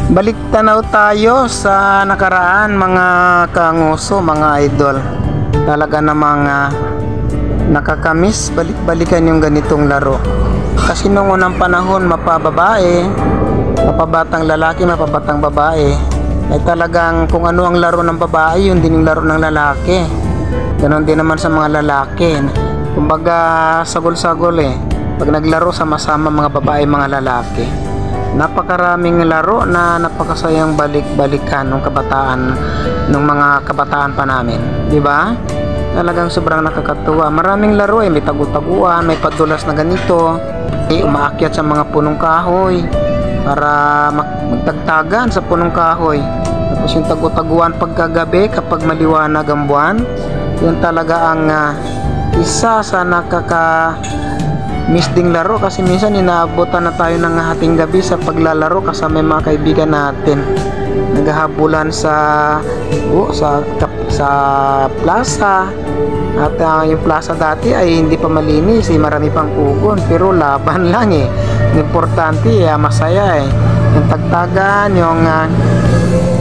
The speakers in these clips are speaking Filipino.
Balik tanaw tayo sa nakaraan mga kanguso, mga idol. Talaga namang nakakamiss balik-balikan yung ganitong laro. Kasi nung unang panahon, mapababae, mapabatang lalaki, mapabatang babae, ay talagang kung ano ang laro ng babae, yun din yung laro ng lalaki. Ganon din naman sa mga lalaki. Kumbaga sagol-sagol pag naglaro sama-sama mga babae, mga lalaki. Napakaraming laro na napakasayang balik-balikan ng kabataan, ng mga kabataan pa namin, di ba? Talagang sobrang nakakatuwa. Maraming laro may tagu-taguan, may padulas na ganito, umaakyat sa mga punong kahoy para magtagtagan sa punong kahoy. Tapos yung tagu-taguan pagkagabi kapag maliwanag ang buwan, yun talaga ang isa sa miss ding laro, kasi minsan inaabutan na tayo ng hating gabi sa paglalaro kasama yung mga kaibigan natin. Naghahabulan sa plaza, at yung plaza dati ay hindi pa malinis, marami pang pugon, pero laban lang importante masaya yung tagtagan, yung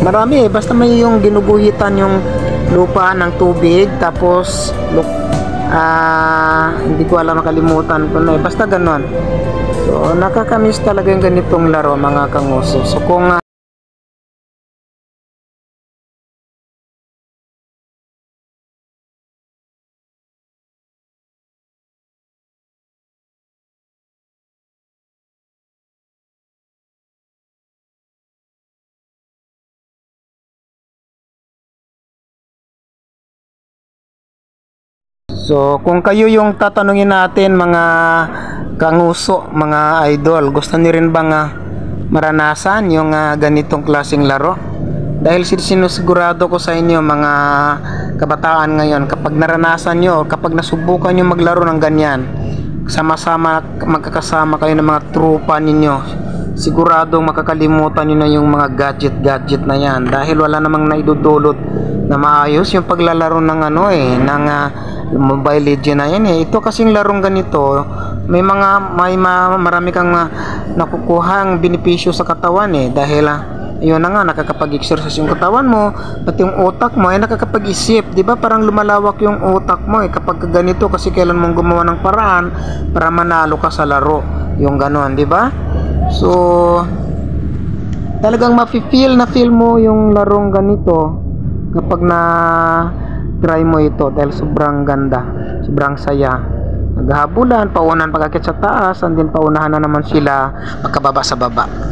marami basta may yung ginuguhitan yung lupa ng tubig, tapos hindi ko alam, makalimutan ko na basta ganon. So nakakamiss talaga yung ganitong laro mga kanguso. So kung So kung kayo yung tatanungin natin mga kanguso, mga idol, gusto niyo rin bang maranasan yung ganitong klaseng laro? Dahil sinusigurado ko sa inyo mga kabataan ngayon, kapag naranasan nyo, kapag nasubukan nyo maglaro ng ganyan, sama-sama magkakasama kayo ng mga trupa ninyo, siguradong makakalimutan nyo na yung mga gadget na yan, dahil wala namang naidudulot na maayos yung paglalaro ng ng Mobile Legends na yan Ito kasing larong ganito, marami kang nakukuhang benepisyo sa katawan dahil yun na nga, nakakapag-exercise yung katawan mo, at yung utak mo ay nakakapag-isip, di ba? Parang lumalawak yung utak mo kapag ganito, kasi kailan mong gumawa ng paraan para manalo ka sa laro, yung ganon, di ba? So talagang feel mo yung larong ganito kapag na try mo ito, dahil sobrang ganda, sobrang saya. Naghahabulan, paunahan pag-akyat sa taas, and then paunahan na naman sila magkababa sa baba.